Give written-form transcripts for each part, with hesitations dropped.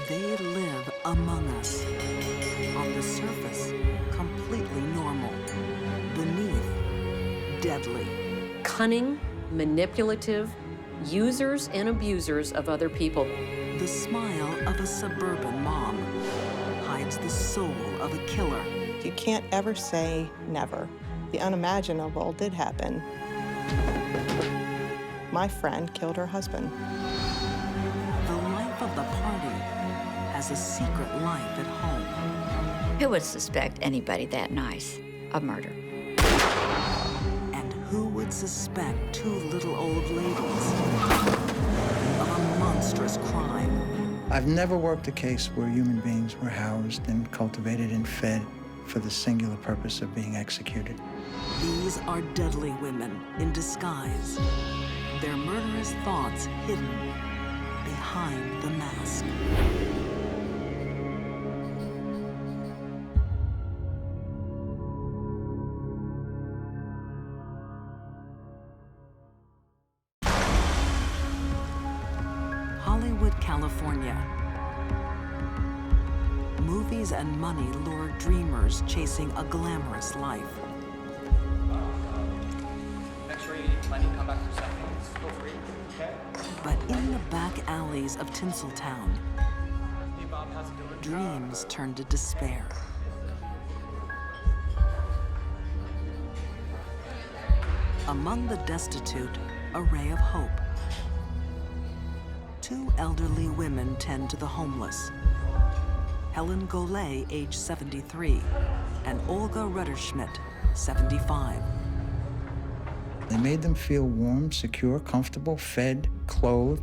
They live among us. On the surface, completely normal. Beneath, deadly. Cunning, manipulative, users and abusers of other people. The smile of a suburban mom hides the soul of a killer. You can't ever say never. The unimaginable did happen. My friend killed her husband. The life of the party has a secret life at home. Who would suspect anybody that nice of murder? And who would suspect two little old ladies of a monstrous crime? I've never worked a case where human beings were housed and cultivated and fed for the singular purpose of being executed. These are deadly women in disguise. Their murderous thoughts hidden behind the mask. Hollywood, California. Movies and money lure dreamers chasing a glamorous life. Make sure you eat plenty, come back for seconds. Feel free, okay? But in the back alleys of Tinseltown, Hey Bob, how's it doing? dreams turn to despair. Among the destitute, a ray of hope. Two elderly women tend to the homeless. Helen Golay, age 73, and Olga Rutterschmidt, 75. They made them feel warm, secure, comfortable, fed, clothed.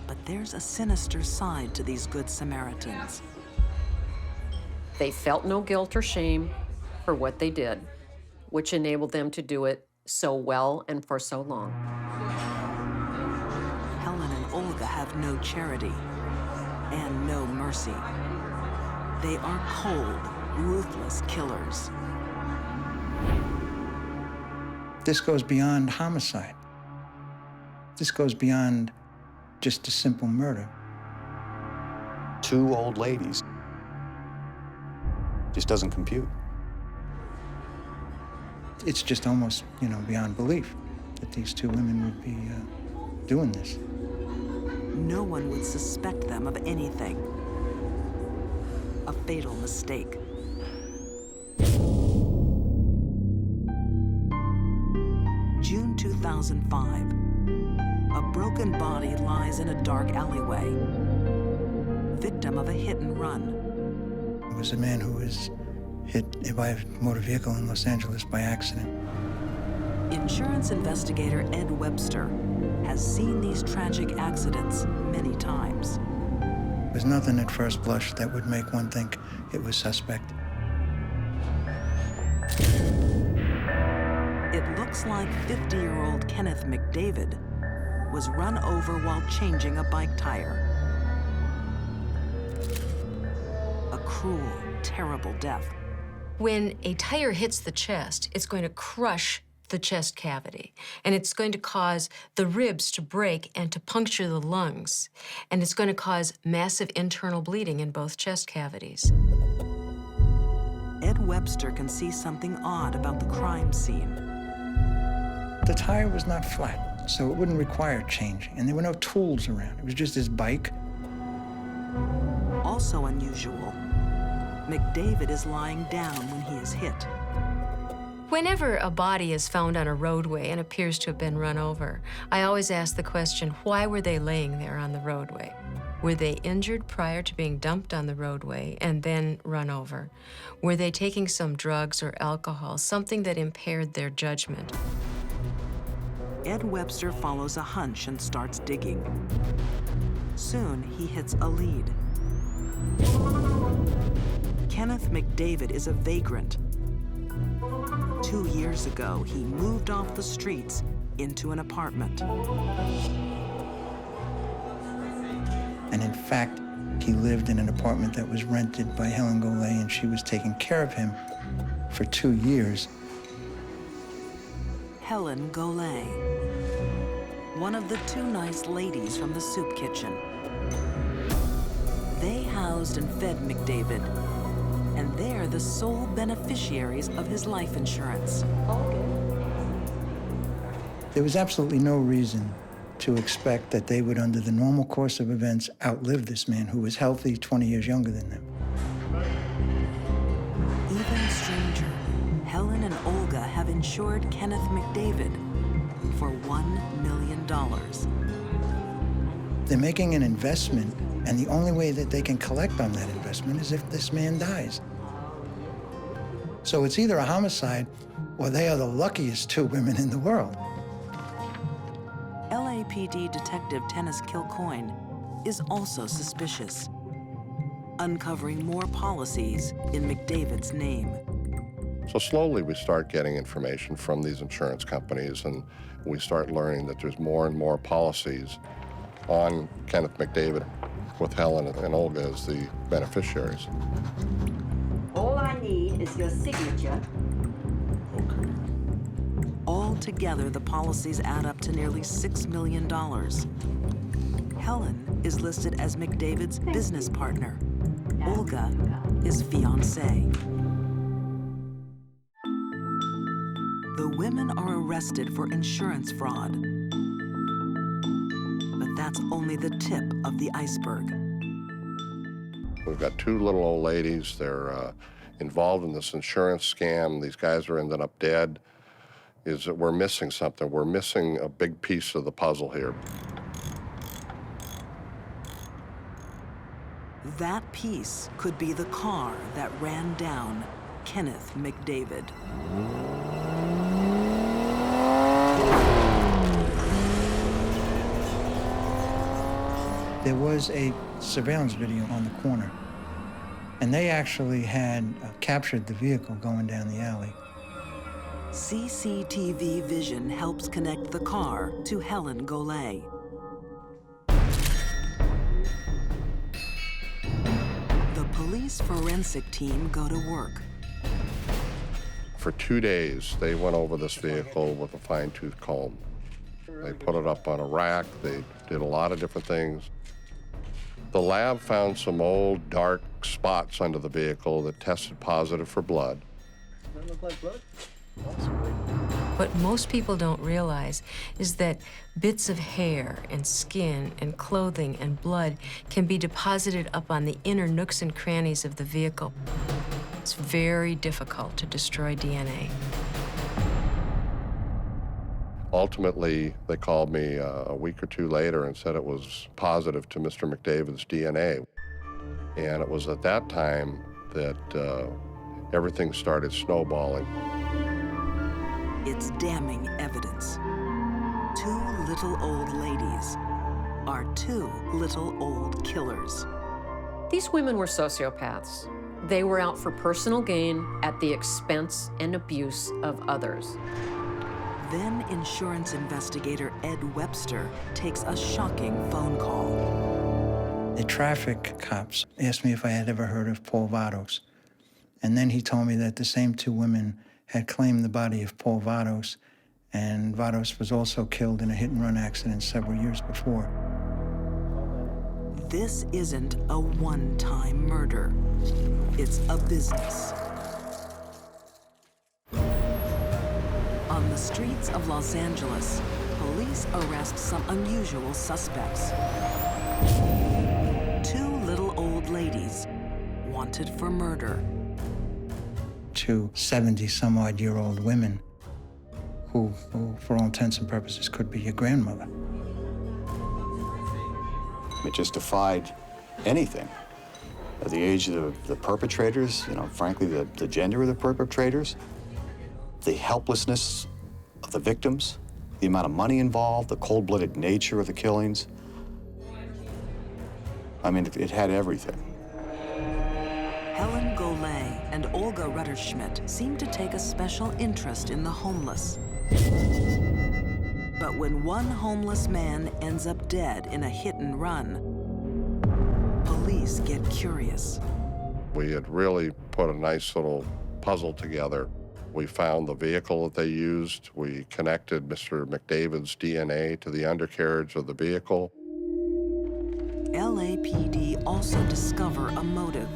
But there's a sinister side to these good Samaritans. They felt no guilt or shame for what they did, which enabled them to do it so well and for so long. Helen and Olga have no charity and no mercy. They are cold, ruthless killers. This goes beyond homicide. This goes beyond just a simple murder. Two old ladies. Just doesn't compute. It's just almost, beyond belief that these two women would be doing this. No one would suspect them of anything. A fatal mistake. June 2005. A broken body lies in a dark alleyway. Victim of a hit and run. It was a man who was hit by a motor vehicle in Los Angeles by accident. Insurance investigator Ed Webster has seen these tragic accidents many times. There's nothing at first blush that would make one think it was suspect. It looks like 50-year-old Kenneth McDavid was run over while changing a bike tire. A cruel, terrible death. When a tire hits the chest, it's going to crush the chest cavity, and it's going to cause the ribs to break and to puncture the lungs, and it's going to cause massive internal bleeding in both chest cavities. Ed Webster can see something odd about the crime scene. The tire was not flat, so it wouldn't require changing, and there were no tools around. It was just his bike. Also unusual, McDavid is lying down when he is hit. Whenever a body is found on a roadway and appears to have been run over, I always ask the question, why were they laying there on the roadway? Were they injured prior to being dumped on the roadway and then run over? Were they taking some drugs or alcohol, something that impaired their judgment? Ed Webster follows a hunch and starts digging. Soon, he hits a lead. Kenneth McDavid is a vagrant. 2 years ago, he moved off the streets into an apartment. And in fact, he lived in an apartment that was rented by Helen Golay, and she was taking care of him for 2 years. Helen Golay, one of the two nice ladies from the soup kitchen. They housed and fed McDavid, and they're the sole beneficiaries of his life insurance. There was absolutely no reason to expect that they would, under the normal course of events, outlive this man who was healthy, 20 years younger than them. Even stranger, Helen and Olga have insured Kenneth McDavid for $1 million. They're making an investment, and the only way that they can collect on that investment is if this man dies. So it's either a homicide or they are the luckiest two women in the world. LAPD Detective Tennis Kilcoyne is also suspicious, uncovering more policies in McDavid's name. So slowly we start getting information from these insurance companies, and we start learning that there's more and more policies on Kenneth McDavid, with Helen and Olga as the beneficiaries. All I need is your signature. Altogether, the policies add up to nearly $6 million. Helen is listed as McDavid's business partner. Olga is fiancée. The women are arrested for insurance fraud. But that's only the tip of the iceberg. We've got two little old ladies. They're involved in this insurance scam. These guys are ending up dead. Is that we're missing something. We're missing a big piece of the puzzle here. That piece could be the car that ran down Kenneth McDavid. There was a surveillance video on the corner, and they actually had captured the vehicle going down the alley. CCTV vision helps connect the car to Helen Golay. The police forensic team go to work. For 2 days, they went over this vehicle with a fine-tooth comb. They put it up on a rack. They did a lot of different things. The lab found some old, dark spots under the vehicle that tested positive for blood. Does that look like blood? What most people don't realize is that bits of hair and skin and clothing and blood can be deposited up on the inner nooks and crannies of the vehicle. It's very difficult to destroy DNA. Ultimately, they called me a week or two later and said it was positive to Mr. McDavid's DNA. And it was at that time that everything started snowballing. It's damning evidence. Two little old ladies are two little old killers. These women were sociopaths. They were out for personal gain at the expense and abuse of others. Then insurance investigator Ed Webster takes a shocking phone call. The traffic cops asked me if I had ever heard of Paul Vados. And then he told me that the same two women had claimed the body of Paul Vados, and Vados was also killed in a hit-and-run accident several years before. This isn't a one-time murder. It's a business. On the streets of Los Angeles, police arrest some unusual suspects. Two little old ladies wanted for murder. Two 70-some-odd-year-old women who, for all intents and purposes, could be your grandmother. It just defied anything. At the age of the perpetrators, frankly, the gender of the perpetrators, the helplessness of the victims, the amount of money involved, the cold-blooded nature of the killings. I mean, it had everything. Helen Golay and Olga Rutterschmidt seem to take a special interest in the homeless. But when one homeless man ends up dead in a hit and run, police get curious. We had really put a nice little puzzle together. We found the vehicle that they used. We connected Mr. McDavid's DNA to the undercarriage of the vehicle. LAPD also discover a motive.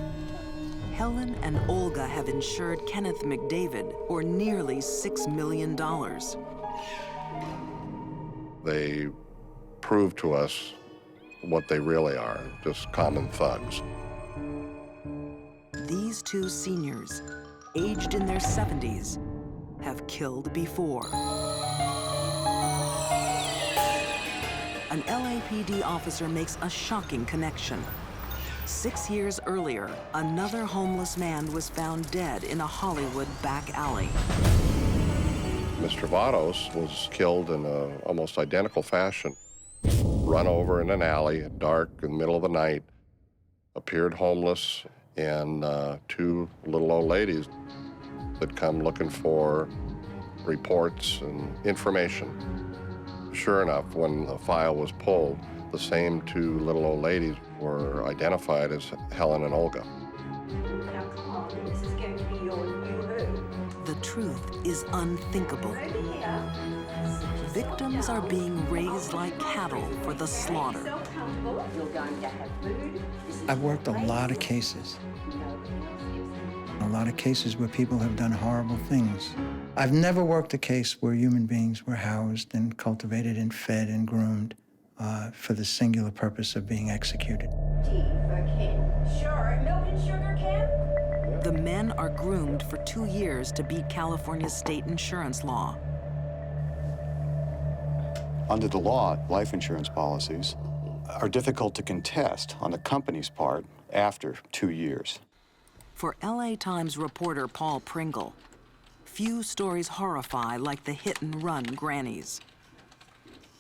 Helen and Olga have insured Kenneth McDavid for nearly $6 million. They proved to us what they really are, just common thugs. These two seniors, aged in their 70s, have killed before. An LAPD officer makes a shocking connection. 6 years earlier, another homeless man was found dead in a Hollywood back alley. Mr. Vados was killed in an almost identical fashion. Run over in an alley, dark, in the middle of the night, appeared homeless, and two little old ladies that come looking for reports and information. Sure enough, when the file was pulled, the same two little old ladies were identified as Helen and Olga. Now come on, this is going to be your new home. The truth is unthinkable. Victims are being raised like cattle for the slaughter. You're going to have food. I've worked a lot of cases. A lot of cases where people have done horrible things. I've never worked a case where human beings were housed and cultivated and fed and groomed for the singular purpose of being executed. Tea for Ken. Sure, milk and sugar, Ken? The men are groomed for 2 years to beat California's state insurance law. Under the law, life insurance policies are difficult to contest on the company's part after 2 years. For LA Times reporter Paul Pringle, few stories horrify like the hit-and-run grannies.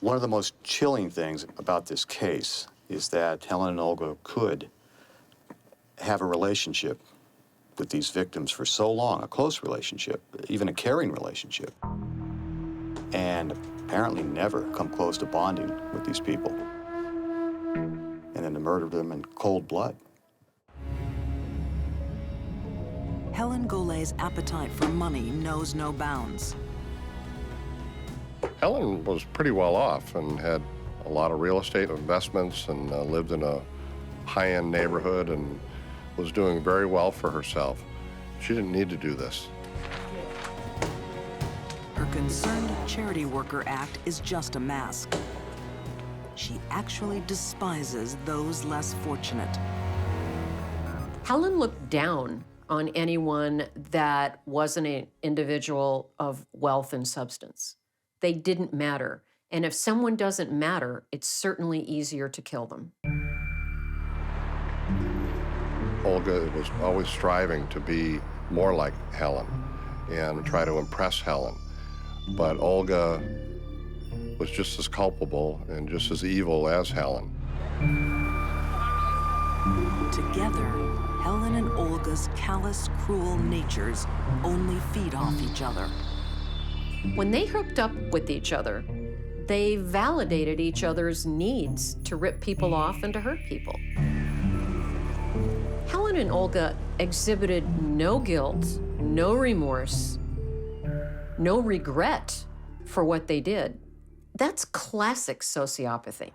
One of the most chilling things about this case is that Helen and Olga could have a relationship with these victims for so long, a close relationship, even a caring relationship, and apparently never come close to bonding with these people, and then to murder them in cold blood. Helen Golay's appetite for money knows no bounds. Helen was pretty well off and had a lot of real estate investments and lived in a high-end neighborhood and was doing very well for herself. She didn't need to do this. Her Concerned Charity Worker Act is just a mask. She actually despises those less fortunate. Helen looked down on anyone that wasn't an individual of wealth and substance. They didn't matter. And if someone doesn't matter, it's certainly easier to kill them. Olga was always striving to be more like Helen and try to impress Helen. But Olga was just as culpable and just as evil as Helen. Together, Helen and Olga's callous, cruel natures only feed off each other. When they hooked up with each other, they validated each other's needs to rip people off and to hurt people. Helen and Olga exhibited no guilt, no remorse, no regret for what they did. That's classic sociopathy.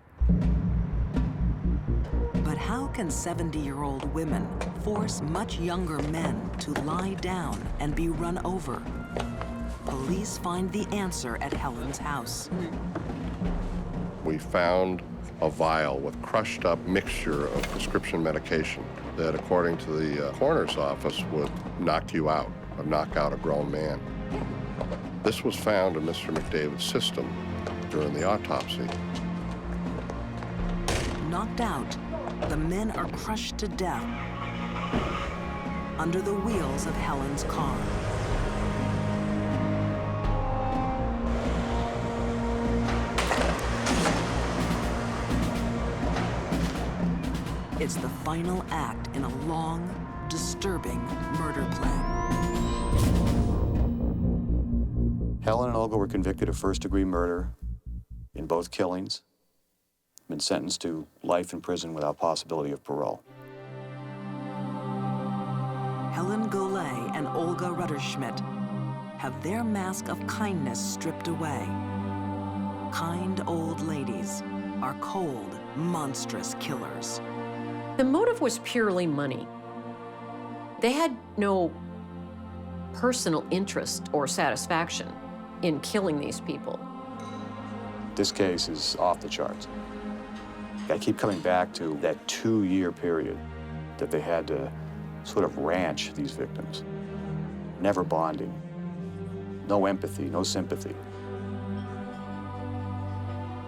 But how can 70-year-old women force much younger men to lie down and be run over? Police find the answer at Helen's house. We found a vial with crushed up mixture of prescription medication that, according to the coroner's office, would knock you out, or knock out a grown man. This was found in Mr. McDavid's system during the autopsy. Knocked out, the men are crushed to death under the wheels of Helen's car. It's the final act in a long, disturbing murder plan. Helen and Olga were convicted of first-degree murder in both killings, been sentenced to life in prison without possibility of parole. Helen Golay and Olga Rutterschmidt have their mask of kindness stripped away. Kind old ladies are cold monstrous killers. The motive was purely money. They had no personal interest or satisfaction in killing these people. This case is off the charts. I keep coming back to that 2-year period that they had to sort of ranch these victims. Never bonding, no empathy, no sympathy.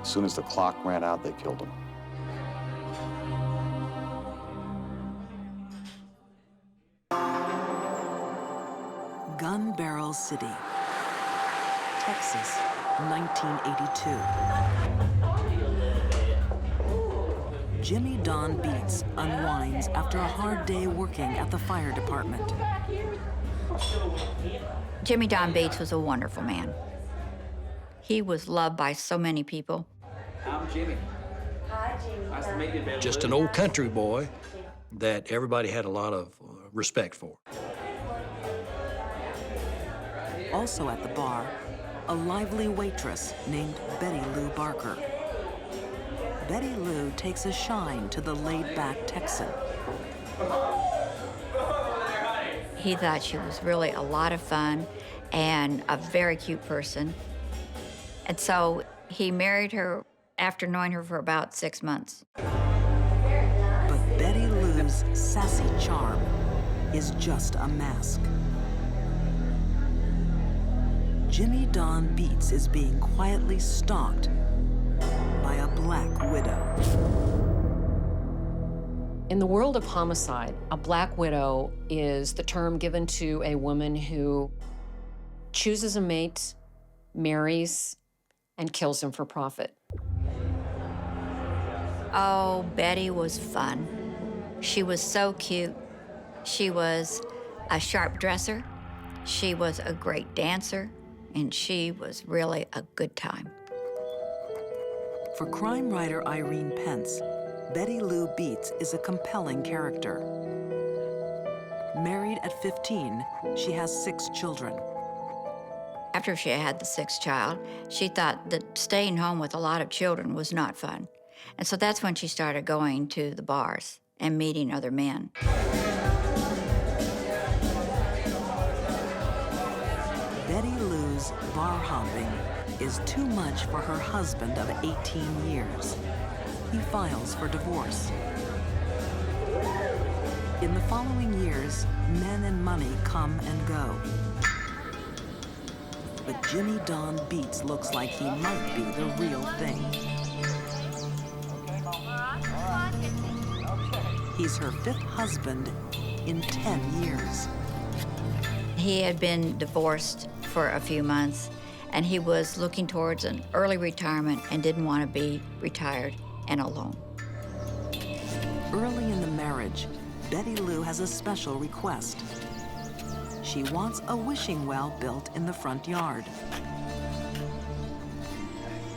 As soon as the clock ran out, they killed them. Gun Barrel City, Texas, 1982. Jimmy Don Beats unwinds after a hard day working at the fire department. Jimmy Don Bates was a wonderful man. He was loved by so many people. I'm Jimmy. Hi, Jimmy. Nice to meet you, Billy. Just an old country boy that everybody had a lot of respect for. Also at the bar, a lively waitress named Betty Lou Barker. Betty Lou takes a shine to the laid-back Texan. He thought she was really a lot of fun and a very cute person. And so he married her after knowing her for about 6 months. But Betty Lou's sassy charm is just a mask. Jimmy Don Beats is being quietly stalked by a black widow. In the world of homicide, a black widow is the term given to a woman who chooses a mate, marries, and kills him for profit. Oh, Betty was fun. She was so cute. She was a sharp dresser. She was a great dancer. And she was really a good time. For crime writer Irene Pence, Betty Lou Beats is a compelling character. Married at 15, she has 6 children. After she had the 6th child, she thought that staying home with a lot of children was not fun. And so that's when she started going to the bars and meeting other men. Betty Lou's bar hopping is too much for her husband of 18 years. He files for divorce. In the following years, men and money come and go. But Jimmy Don Beats looks like he might be the real thing. He's her 5th husband in 10 years. He had been divorced for a few months, and he was looking towards an early retirement and didn't want to be retired and alone. Early in the marriage, Betty Lou has a special request. She wants a wishing well built in the front yard.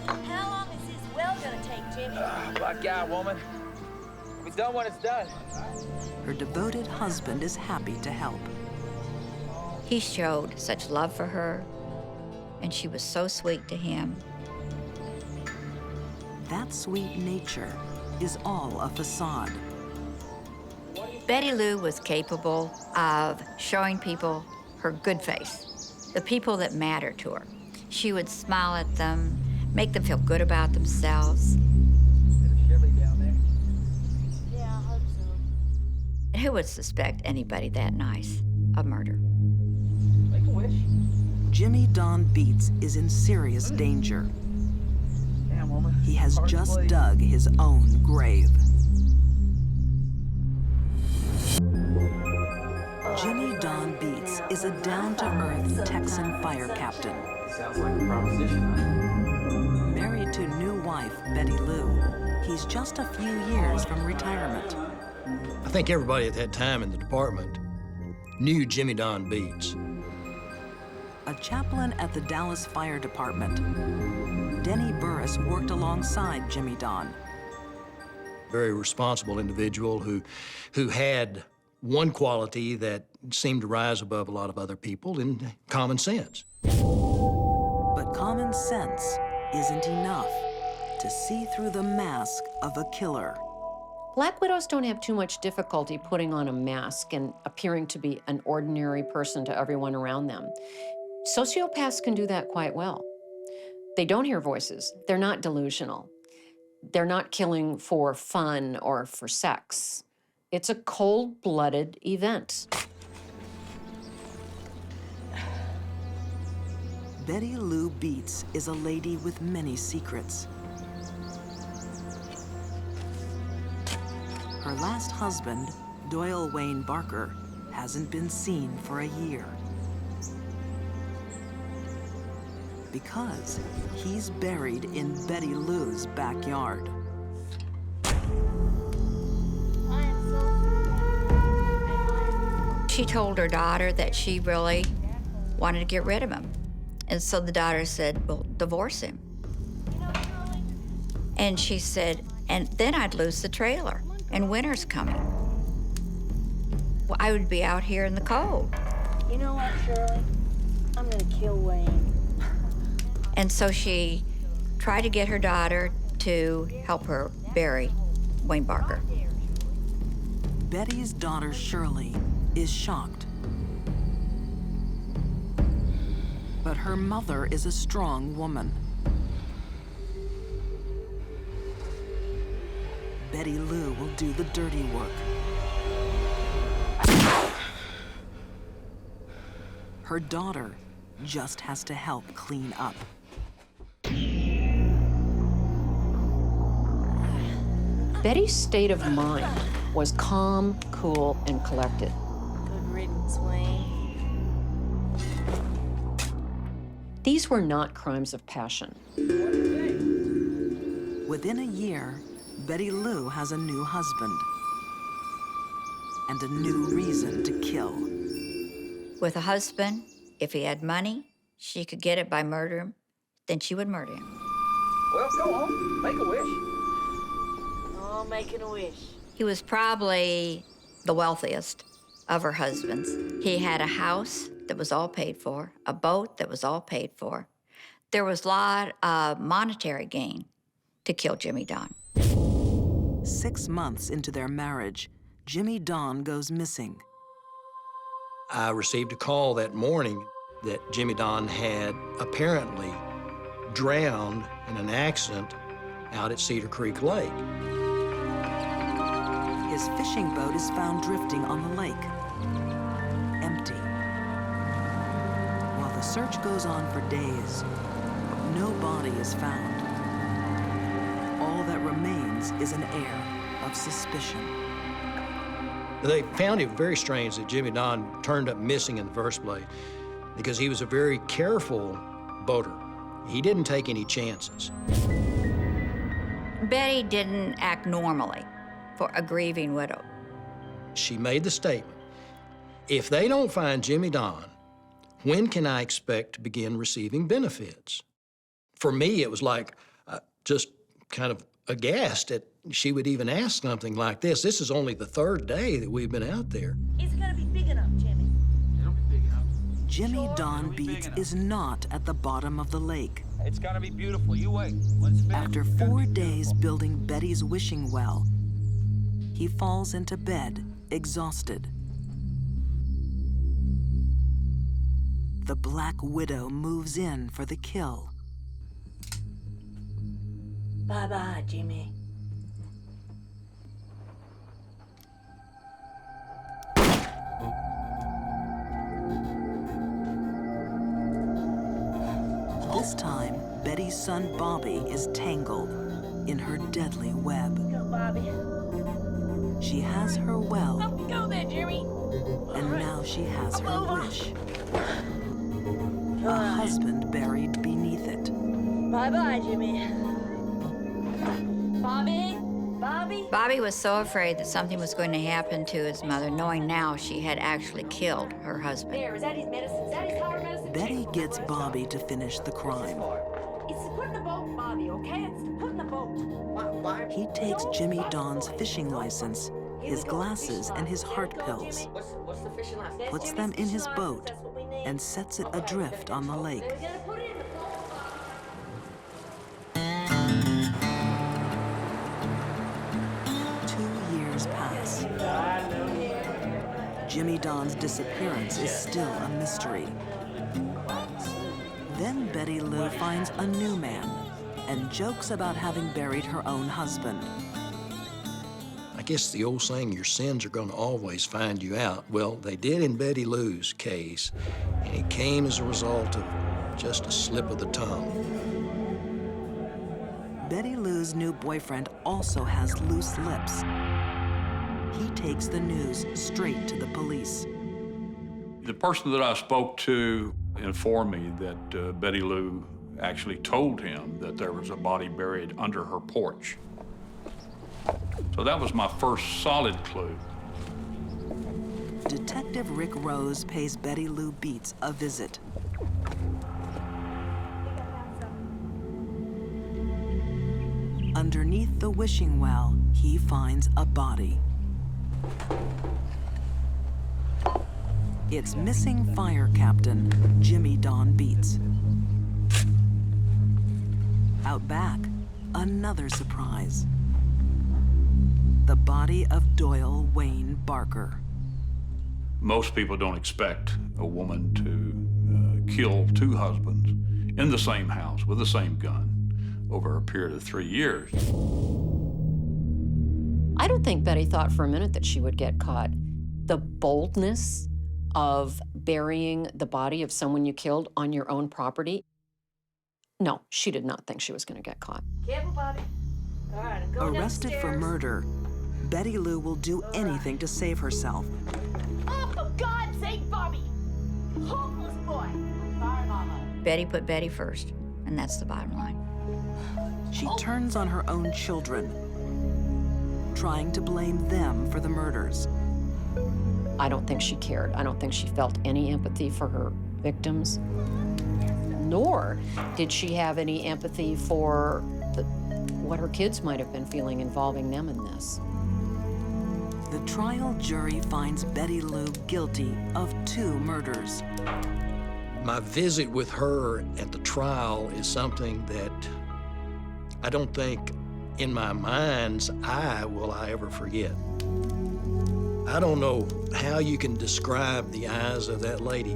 How long is this well gonna take, Jimmy? Black eye, woman. We've done what it's done. Her devoted husband is happy to help. He showed such love for her, and she was so sweet to him. That sweet nature is all a facade. Betty Lou was capable of showing people her good face, the people that mattered to her. She would smile at them, make them feel good about themselves. Yeah, I hope so. Who would suspect anybody that nice of murder? Make a wish. Jimmy Don Beats is in serious danger. Damn, woman. He has Hard just play. dug his own grave. Jimmy Don Beats is a down-to-earth Texan fire captain. Sounds like a proposition. Married to new wife, Betty Lou, he's just a few years from retirement. I think everybody at that time in the department knew Jimmy Don Beats. A chaplain at the Dallas Fire Department, Denny Burris worked alongside Jimmy Don. Very responsible individual who had one quality that seemed to rise above a lot of other people in common sense. But common sense isn't enough to see through the mask of a killer. Black widows don't have too much difficulty putting on a mask and appearing to be an ordinary person to everyone around them. Sociopaths can do that quite well. They don't hear voices. They're not delusional. They're not killing for fun or for sex. It's a cold-blooded event. Betty Lou Beets is a lady with many secrets. Her last husband, Doyle Wayne Barker, hasn't been seen for a year. Because he's buried in Betty Lou's backyard. She told her daughter that she really wanted to get rid of him. And so the daughter said, well, divorce him. And she said, and then I'd lose the trailer, and winter's coming. Well, I would be out here in the cold. You know what, Shirley? I'm gonna kill Wayne. And so she tried to get her daughter to help her bury Wayne Barker. Betty's daughter, Shirley, is shocked. But her mother is a strong woman. Betty Lou will do the dirty work. Her daughter just has to help clean up. Betty's state of mind was calm, cool, and collected. Good riddance, Wayne. These were not crimes of passion. Within a year, Betty Lou has a new husband and a new reason to kill. With a husband, if he had money, she could get it by murder him, then she would murder him. Well, go on, make a wish. Oh, making a wish. He was probably the wealthiest of her husbands. He had a house that was all paid for, a boat that was all paid for. There was a lot of monetary gain to kill Jimmy Don. 6 months into their marriage, Jimmy Don goes missing. I received a call that morning that Jimmy Don had apparently drowned in an accident out at Cedar Creek Lake. His fishing boat is found drifting on the lake, empty. While the search goes on for days, no body is found. All that remains is an air of suspicion. They found it very strange that Jimmy Don turned up missing in the first place because he was a very careful boater. He didn't take any chances. Betty didn't act normally for a grieving widow. She made the statement, if they don't find Jimmy Don, when can I expect to begin receiving benefits? For me, it was like just kind of aghast that she would even ask something like this. This is only the third day that we've been out there. Is it gonna be big enough, Jimmy? It'll be big enough. Jimmy Don Beets is not at the bottom of the lake. It's gonna be beautiful. You wait. When it's finished, After it's gonna 4 be days beautiful. building Betty's wishing well, he falls into bed, exhausted. The Black Widow moves in for the kill. Bye-bye, Jimmy. This time, Betty's son Bobby is tangled in her deadly web. Go, Bobby. She has her well, Go there, Jimmy. and now she has her wish. A husband buried beneath it. Bye-bye, Jimmy. Bobby? Bobby? Bobby was so afraid that something was going to happen to his mother, knowing now she had actually killed her husband. There, is that his medicine? Is that his collar medicine? Betty gets Bobby to finish the crime. It's to put in the boat, Bobby, okay? It's to put in the boat. He takes Jimmy Don's fishing license, his glasses, and his heart pills, What's the fishing license? puts them in his boat, and sets it adrift on the lake. We're gonna put it in the boat, Jimmy Don's disappearance is still a mystery. Then Betty Lou finds a new man and jokes about having buried her own husband. I guess the old saying, your sins are going to always find you out. Well, they did in Betty Lou's case, and it came as a result of just a slip of the tongue. Betty Lou's new boyfriend also has loose lips. He takes the news straight to the police. The person that I spoke to informed me that Betty Lou actually told him that there was a body buried under her porch. So that was my first solid clue. Detective Rick Rose pays Betty Lou Beats a visit. Underneath the wishing well, he finds a body. It's missing fire captain Jimmy Don Beats. Out back, another surprise. The body of Doyle Wayne Barker. Most people don't expect a woman to kill two husbands in the same house with the same gun over a period of 3 years. I don't think Betty thought for a minute that she would get caught. The boldness of burying the body of someone you killed on your own property, no, she did not think she was going to get caught. Careful, Bobby. All right, I'm going Arrested for downstairs. murder, Betty Lou will do anything to save herself. Oh, for God's sake, Bobby! Hopeless boy. Sorry, Mama. Betty put Betty first, and that's the bottom line. She turns on her own children, trying to blame them for the murders. I don't think she cared. I don't think she felt any empathy for her victims, nor did she have any empathy for what her kids might have been feeling involving them in this. The trial jury finds Betty Lou guilty of 2 murders. My visit with her at the trial is something that I don't think in my mind's eye will I ever forget. I don't know how you can describe the eyes of that lady.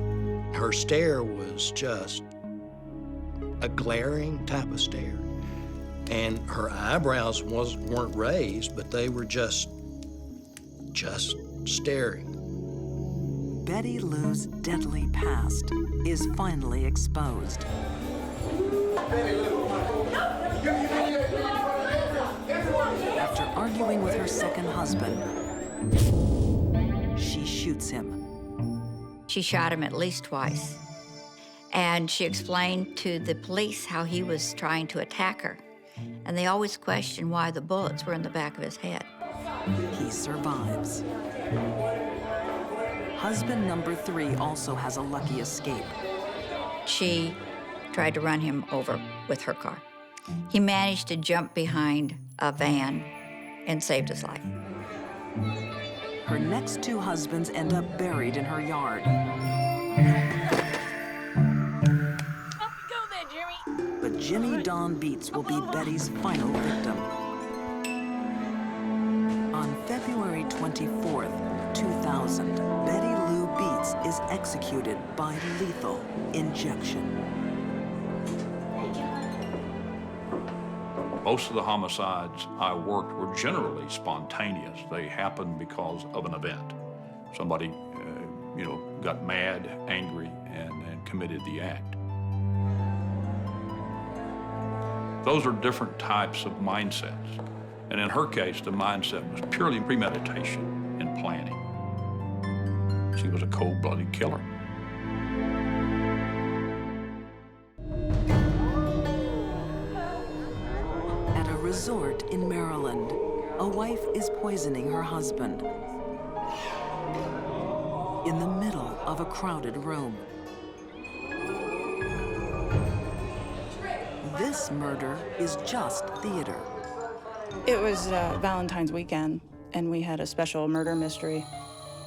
Her stare was just a glaring type of stare. And her eyebrows weren't raised, but they were just staring. Betty Lou's deadly past is finally exposed. After arguing with her second husband, she shoots him. She shot him at least twice. And she explained to the police how he was trying to attack her. And they always questioned why the bullets were in the back of his head. He survives. Husband number 3 also has a lucky escape. She tried to run him over with her car. He managed to jump behind a van and saved his life. Her next 2 husbands end up buried in her yard. Up you go there, Jimmy. But Jimmy Don Beats will be Betty's final victim. On February 24th, 2000, Betty Lou Beats is executed by lethal injection. Most of the homicides I worked were generally spontaneous. They happened because of an event. Somebody, got mad, angry, and committed the act. Those are different types of mindsets. And in her case, the mindset was purely premeditation and planning. She was a cold-blooded killer. At a resort in Maryland, a wife is poisoning her husband. In the middle of a crowded room. This murder is just theater. It was Valentine's weekend, and we had a special murder mystery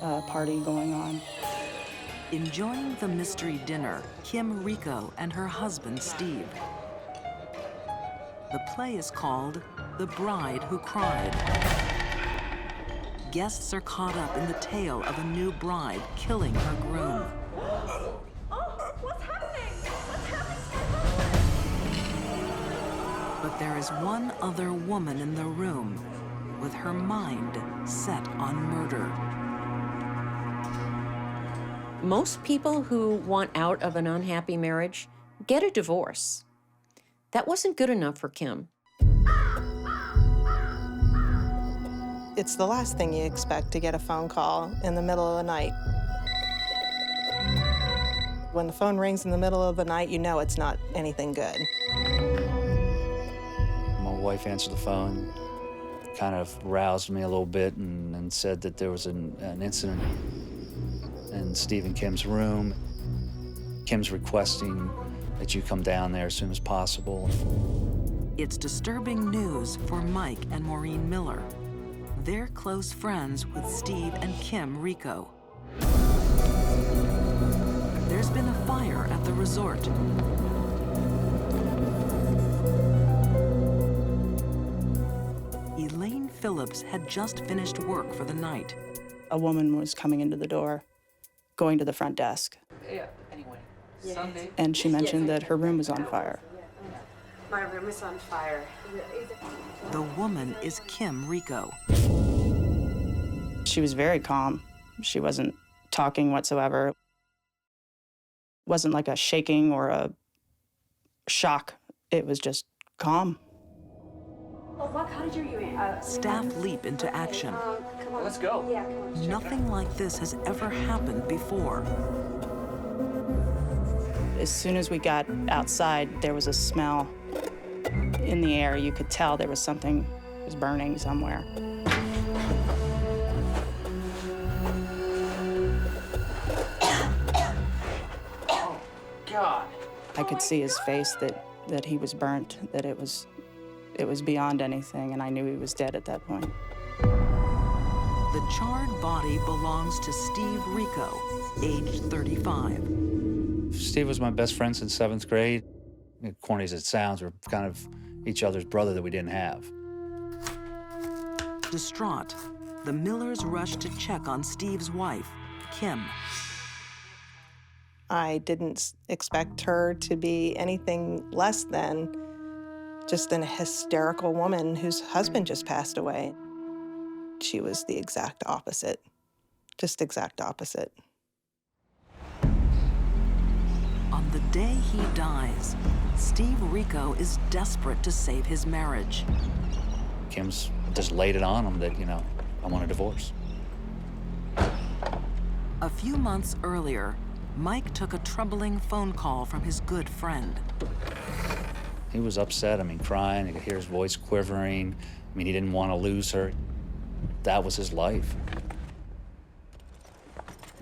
party going on. Enjoying the mystery dinner, Kim Rico and her husband, Steve. The play is called The Bride Who Cried. guests are caught up in the tale of a new bride killing her groom. What's happening? What's happening? But there is one other woman in the room with her mind set on murder. Most people who want out of an unhappy marriage get a divorce. That wasn't good enough for Kim. It's the last thing you expect to get a phone call in the middle of the night. When the phone rings in the middle of the night, you know it's not anything good. My wife answered the phone, kind of roused me a little bit and said that there was an incident in Steve and Kim's room. Kim's requesting that you come down there as soon as possible. It's disturbing news for Mike and Maureen Miller. They're close friends with Steve and Kim Rico. There's been a fire at the resort. Elaine Phillips had just finished work for the night. A woman was coming into the door, going to the front desk. Yeah, anyway. Sunday. And she mentioned that her room was on fire. My room is on fire. The woman is Kim Rico. She was very calm. She wasn't talking whatsoever. It wasn't like a shaking or a shock. It was just calm. Oh, what cottage are you in? Staff leap into action. Come on. Let's go. Yeah, come on. Nothing like this has ever happened before. As soon as we got outside, there was a smell in the air. You could tell there was something was burning somewhere. Oh, God. I could see his face that he was burnt, that it was beyond anything, and I knew he was dead at that point. The charred body belongs to Steve Rico, aged 35. Steve was my best friend since 7th grade. Corny as it sounds, we're kind of each other's brother that we didn't have. Distraught, the Millers rushed to check on Steve's wife, Kim. I didn't expect her to be anything less than just an hysterical woman whose husband just passed away. She was the exact opposite, just exact opposite. On the day he dies, Steve Rico is desperate to save his marriage. Kim's just laid it on him that, I want a divorce. A few months earlier, Mike took a troubling phone call from his good friend. He was upset, crying. I could hear his voice quivering. He didn't want to lose her. That was his life.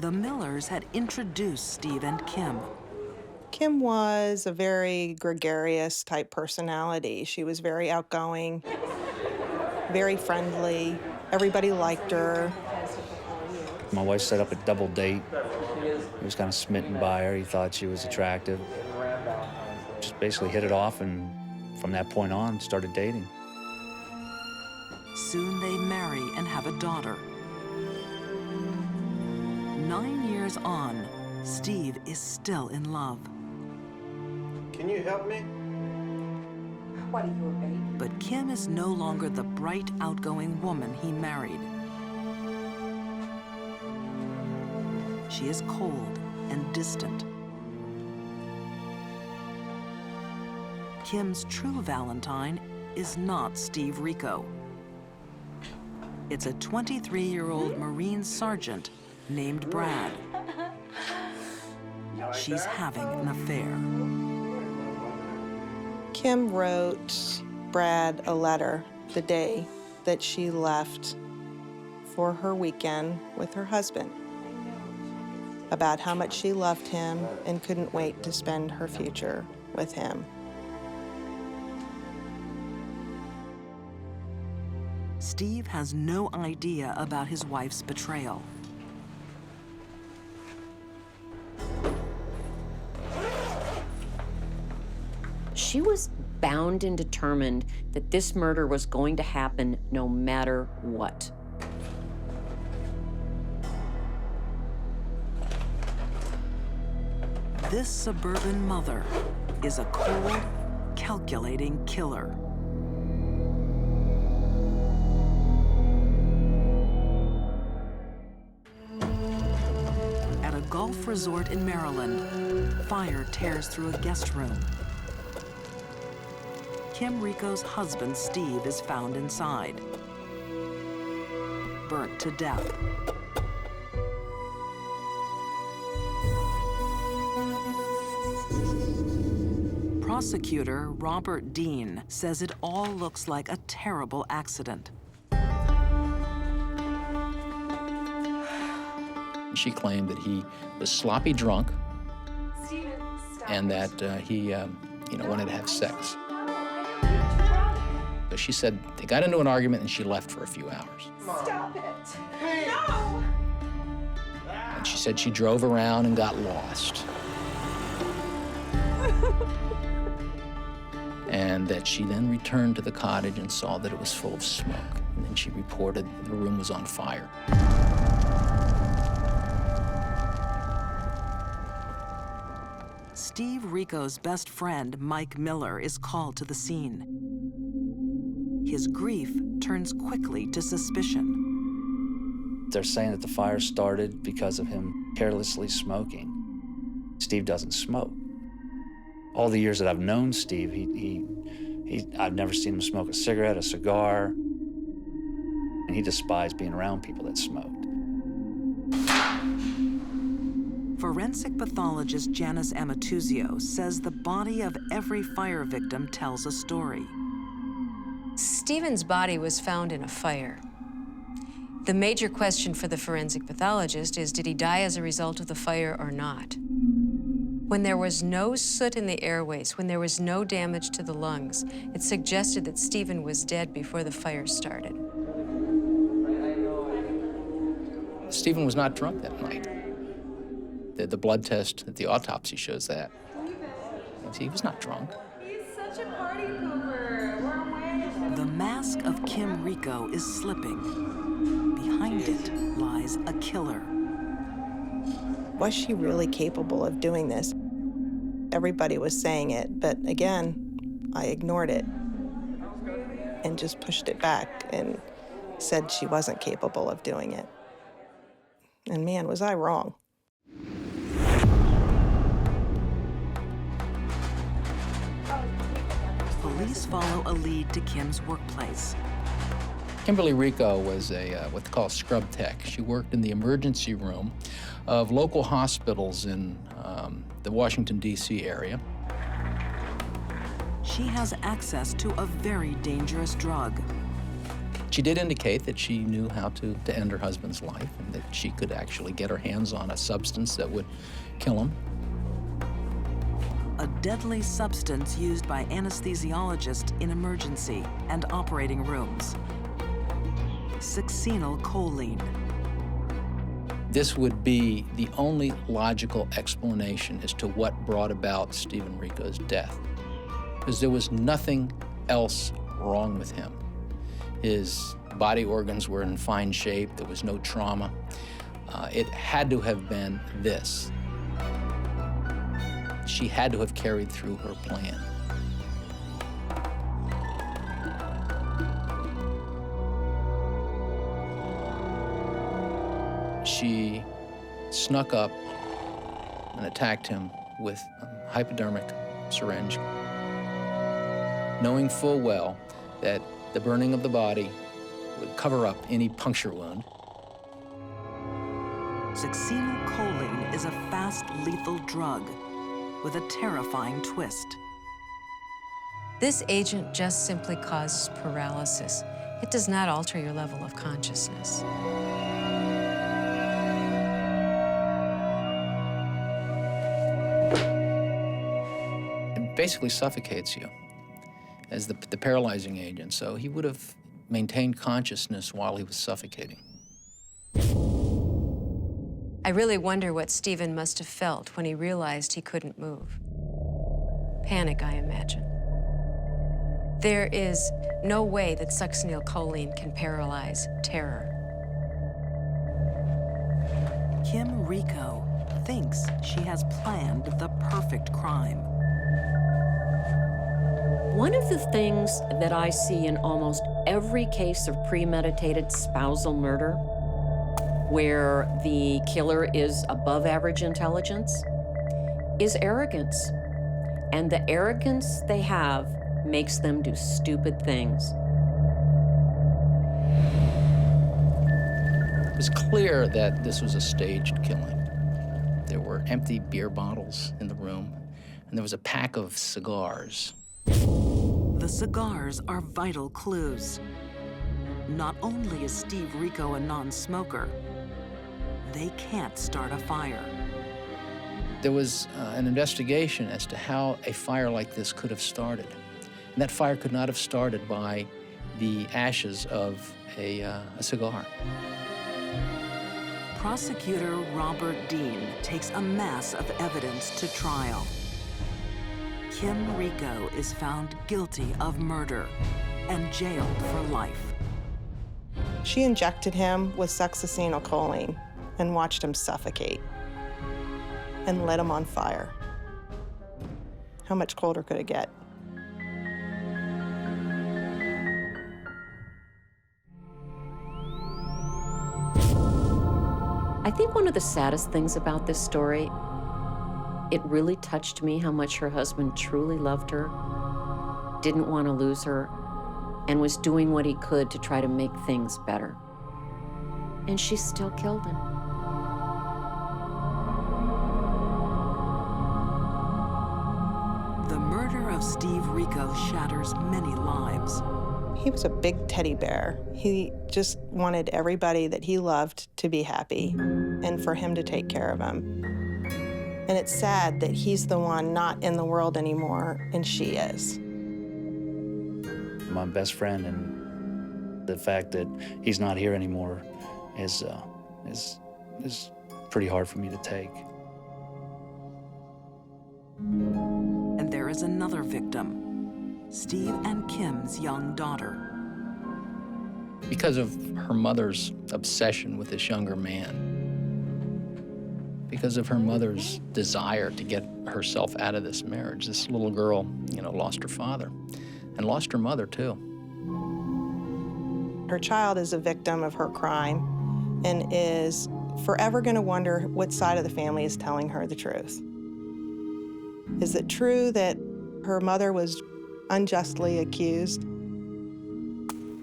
The Millers had introduced Steve and Kim. Kim was a very gregarious type personality. She was very outgoing, very friendly. Everybody liked her. My wife set up a double date. He was kind of smitten by her. He thought she was attractive. Just basically hit it off, and from that point on, started dating. Soon they marry and have a daughter. 9 years on, Steve is still in love. Can you help me? What are you, a baby? But Kim is no longer the bright, outgoing woman he married. She is cold and distant. Kim's true Valentine is not Steve Rico. It's a 23-year-old Marine sergeant named Brad. She's having an affair. Kim wrote Brad a letter the day that she left for her weekend with her husband about how much she loved him and couldn't wait to spend her future with him. Steve has no idea about his wife's betrayal. She was bound and determined that this murder was going to happen no matter what. This suburban mother is a cold, calculating killer. At a golf resort in Maryland, fire tears through a guest room. Kim Rico's husband, Steve, is found inside, burnt to death. Prosecutor Robert Dean says it all looks like a terrible accident. She claimed that he was sloppy drunk and that he wanted to have sex. So she said they got into an argument and she left for a few hours. Stop it! No! And she said she drove around and got lost. And that she then returned to the cottage and saw that it was full of smoke. And then she reported the room was on fire. Steve Rico's best friend, Mike Miller, is called to the scene. His grief turns quickly to suspicion. They're saying that the fire started because of him carelessly smoking. Steve doesn't smoke. All the years that I've known Steve, I've never seen him smoke a cigarette, a cigar, and he despised being around people that smoked. Forensic pathologist Janice Amatuzio says the body of every fire victim tells a story. Stephen's body was found in a fire. The major question for the forensic pathologist is, did he die as a result of the fire or not? When there was no soot in the airways, when there was no damage to the lungs, it suggested that Stephen was dead before the fire started. Stephen was not drunk that night. The blood test at the autopsy shows that. He was not drunk. He's such a party pooper. We're away. The mask of Kim Rico is slipping. Behind it lies a killer. Was she really capable of doing this? Everybody was saying it, but again, I ignored it and just pushed it back and said she wasn't capable of doing it. And man, was I wrong. Police follow a lead to Kim's workplace. Kimberly Rico was what they call a scrub tech. She worked in the emergency room of local hospitals in the Washington, D.C. area. She has access to a very dangerous drug. She did indicate that she knew how to end her husband's life and that she could actually get her hands on a substance that would kill him. A deadly substance used by anesthesiologists in emergency and operating rooms. Succinylcholine. This would be the only logical explanation as to what brought about Stephen Rico's death, because there was nothing else wrong with him. His body organs were in fine shape, there was no trauma. It had to have been this. She had to have carried through her plan. She snuck up and attacked him with a hypodermic syringe, knowing full well that the burning of the body would cover up any puncture wound. Succinylcholine is a fast, lethal drug with a terrifying twist. This agent just simply causes paralysis. It does not alter your level of consciousness. It basically suffocates you as the paralyzing agent, so he would have maintained consciousness while he was suffocating. I really wonder what Stephen must have felt when he realized he couldn't move. Panic, I imagine. There is no way that succinylcholine can paralyze terror. Kim Rico thinks she has planned the perfect crime. One of the things that I see in almost every case of premeditated spousal murder, where the killer is above average intelligence, is arrogance. And the arrogance they have makes them do stupid things. It was clear that this was a staged killing. There were empty beer bottles in the room, and there was a pack of cigars. The cigars are vital clues. Not only is Steve Rico a non-smoker, they can't start a fire. There was an investigation as to how a fire like this could have started. And that fire could not have started by the ashes of a cigar. Prosecutor Robert Dean takes a mass of evidence to trial. Kim Rico is found guilty of murder and jailed for life. She injected him with succinylcholine and watched him suffocate and lit him on fire. How much colder could it get? I think one of the saddest things about this story, it really touched me how much her husband truly loved her, didn't want to lose her, and was doing what he could to try to make things better. And she still killed him. The murder of Steve Rico shatters many lives. He was a big teddy bear. He just wanted everybody that he loved to be happy and for him to take care of him. And it's sad that he's the one not in the world anymore and she is. My best friend, and the fact that he's not here anymore is pretty hard for me to take. And there is another victim, Steve and Kim's young daughter. Because of her mother's obsession with this younger man, because of her mother's desire to get herself out of this marriage, this little girl, lost her father and lost her mother too. Her child is a victim of her crime and is forever going to wonder what side of the family is telling her the truth. Is it true that her mother was unjustly accused?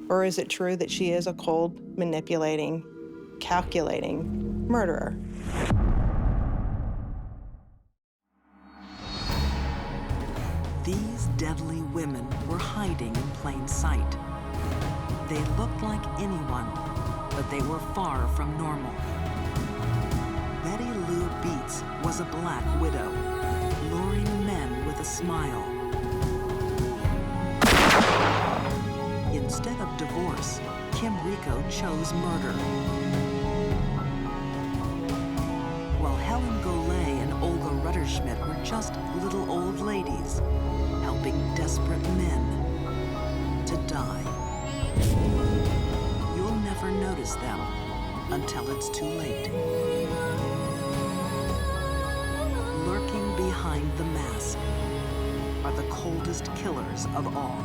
Or is it true that she is a cold, manipulating, calculating murderer? These deadly women were hiding in plain sight. They looked like anyone, but they were far from normal. Betty Lou Beets was a black widow, luring men with a smile. Instead of divorce, Kim Rico chose murder. While Helen Golay and Olga Rutterschmidt were just little old ladies, helping desperate men to die. You'll never notice them until it's too late. Lurking behind the mask are the coldest killers of all.